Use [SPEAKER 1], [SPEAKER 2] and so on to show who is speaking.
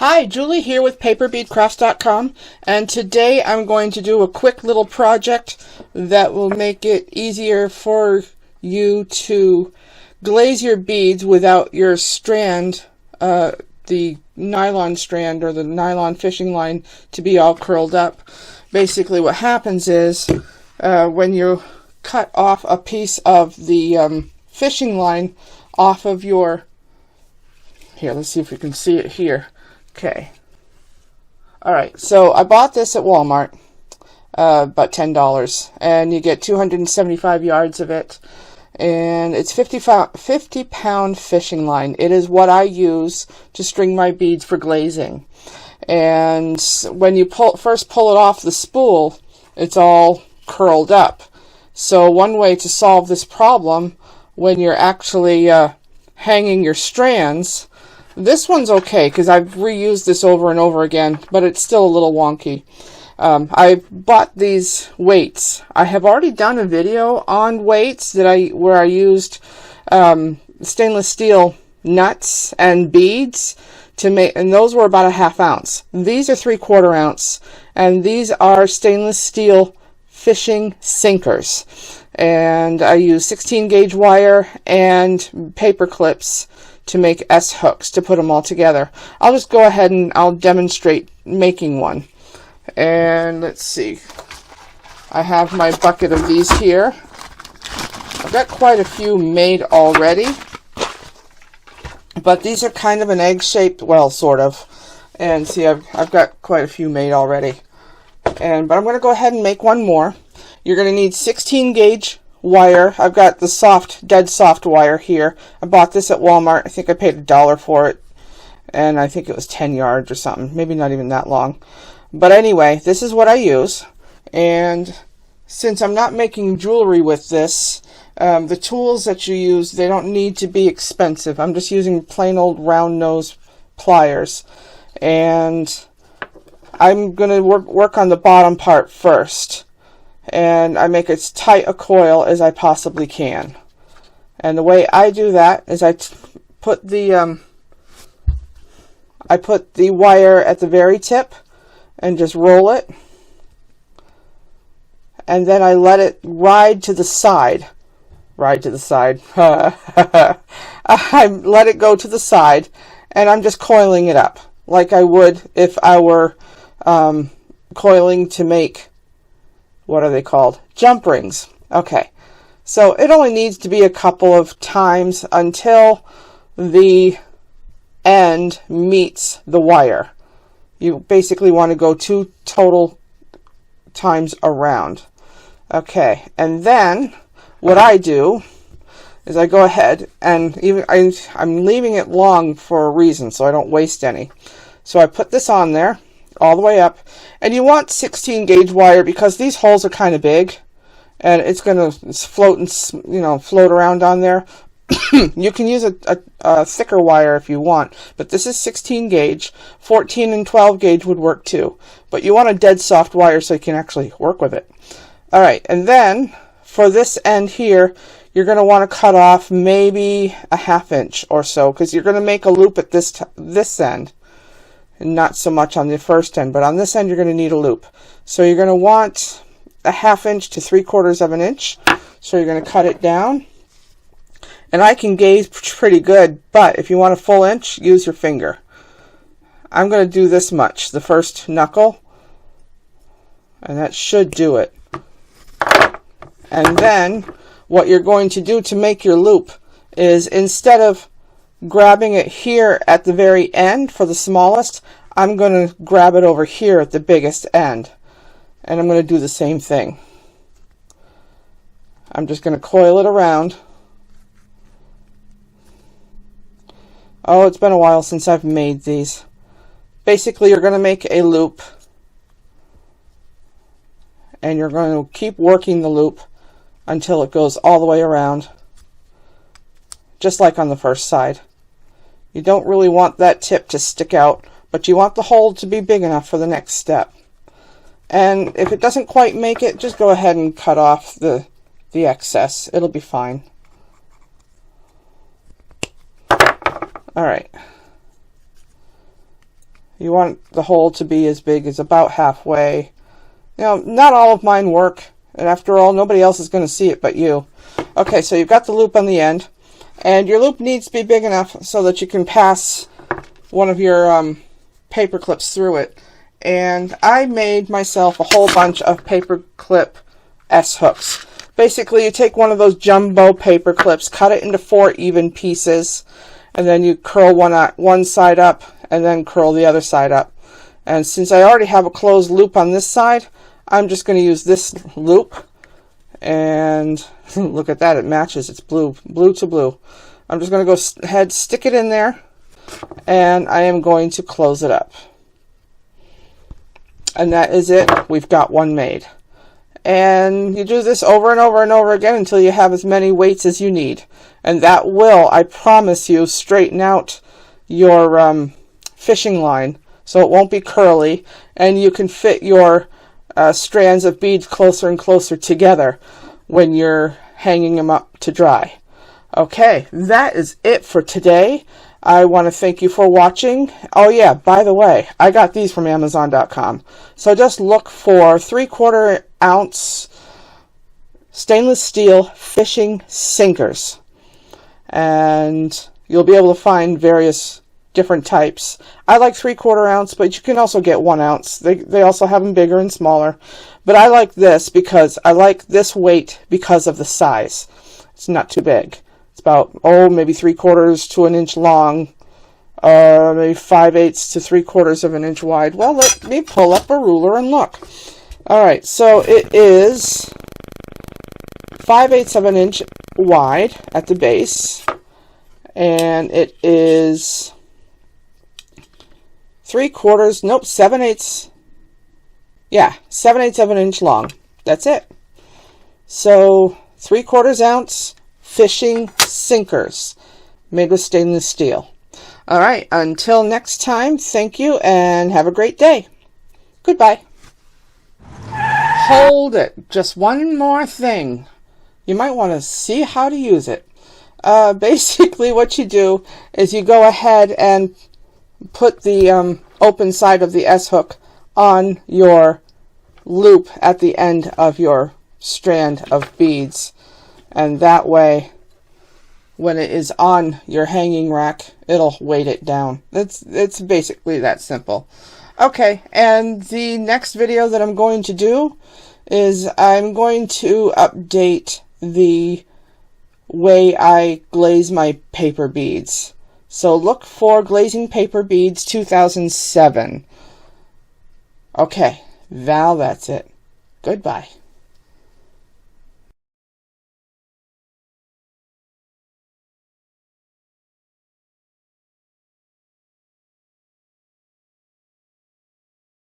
[SPEAKER 1] Hi, Julie here with paperbeadcrafts.com, and today I'm going to do a quick little project that will make it easier for you to glaze your beads without your strand, the nylon strand or the nylon fishing line, to be all curled up. Basically what happens is when you cut off a piece of the fishing line off of your, here, let's see if we can see it here. Okay. Alright, so I bought this at Walmart, about $10, and you get 275 yards of it, and it's 50 pound fishing line. It is what I use to string my beads for glazing. And when you first pull it off the spool, it's all curled up. So one way to solve this problem when you're actually hanging your strands, this one's okay because I've reused this over and over again, but it's still a little wonky. I bought these weights. I have already done a video on weights where I used stainless steel nuts and beads to make, and those were about a ½ ounce. These are 3/4 ounce, and these are stainless steel fishing sinkers. And I use 16 gauge wire and paper clips to make S hooks to put them all together. I'll just go ahead and I'll demonstrate making one. And let's see, I have my bucket of these here. I've got quite a few made already, but these are kind of an egg shaped, well, sort of. And see, I've got quite a few made already. But I'm going to go ahead and make one more. You're going to need 16 gauge wire. I've got the soft, dead soft wire here. I bought this at Walmart. I think I paid $1 for it, and I think it was 10 yards or something, maybe not even that long. But anyway, this is what I use. And since I'm not making jewelry with this, the tools that you use, they don't need to be expensive. I'm just using plain old round nose pliers, and I'm going to work on the bottom part first. And I make as tight a coil as I possibly can. And the way I do that is I put the wire at the very tip and just roll it, and then I let it ride to the side. I let it go to the side, and I'm just coiling it up like I would if I were coiling to make, what are they called? Jump rings. Okay, so it only needs to be a couple of times until the end meets the wire. You basically want to go 2 total times around. Okay, and then what I do is I go ahead and I'm leaving it long for a reason, so I don't waste any. So I put this on there all the way up, and you want 16 gauge wire because these holes are kind of big, and it's going to float and float around on there. You can use a thicker wire if you want, but this is 16 gauge. 14 and 12 gauge would work too, but you want a dead soft wire so you can actually work with it. All right, and then for this end here, you're going to want to cut off maybe a ½ inch or so, because you're going to make a loop at this end. Not so much on the first end, but on this end you're going to need a loop. So you're going to want a ½ inch to 3/4 of an inch. So you're going to cut it down. And I can gaze pretty good, but if you want a full inch, use your finger. I'm going to do this much, the first knuckle, and that should do it. And then what you're going to do to make your loop is, instead of grabbing it here at the very end for the smallest, I'm going to grab it over here at the biggest end, and I'm going to do the same thing. I'm just going to coil it around. Oh, it's been a while since I've made these. Basically, you're going to make a loop, and you're going to keep working the loop until it goes all the way around, just like on the first side. You don't really want that tip to stick out, but you want the hole to be big enough for the next step. And if it doesn't quite make it, just go ahead and cut off the excess. It'll be fine. All right. You want the hole to be as big as about halfway. You know, not all of mine work, and after all, nobody else is going to see it but you. Okay, so you've got the loop on the end, and your loop needs to be big enough so that you can pass one of your paper clips through it. And I made myself a whole bunch of paper clip S-hooks. Basically, you take one of those jumbo paper clips, cut it into 4 even pieces, and then you curl one side up and then curl the other side up. And since I already have a closed loop on this side, I'm just going to use this loop. And look at that, it matches. It's blue to blue. I'm just going to go ahead, stick it in there, and I am going to close it up. And that is it. We've got one made. And you do this over and over and over again until you have as many weights as you need. And that will, I promise you, straighten out your fishing line so it won't be curly, and you can fit your strands of beads closer and closer together when you're hanging them up to dry. Okay, that is it for today. I want to thank you for watching. Oh yeah, by the way, I got these from Amazon.com. So just look for 3/4 ounce stainless steel fishing sinkers. And you'll be able to find various different types. I like 3/4 ounce, but you can also get 1 ounce. They also have them bigger and smaller. But I like this because I like this weight because of the size. It's not too big. It's about, maybe 3/4 to an inch long, maybe 5/8 to 3/4 of an inch wide. Well, let me pull up a ruler and look. Alright, so it is 5/8 of an inch wide at the base, and it is 7/8, yeah, 7/8 of an inch long. That's it. So 3/4 ounce fishing sinkers made with stainless steel. All right, until next time, thank you and have a great day. Goodbye. Hold it, just one more thing. You might want to see how to use it. Basically what you do is you go ahead and put the open side of the S-hook on your loop at the end of your strand of beads, and that way when it is on your hanging rack it'll weight it down. It's basically that simple. Okay, and the next video that I'm going to do is I'm going to update the way I glaze my paper beads. So look for Glazing Paper Beads 2007. Okay, Val, that's it. Goodbye.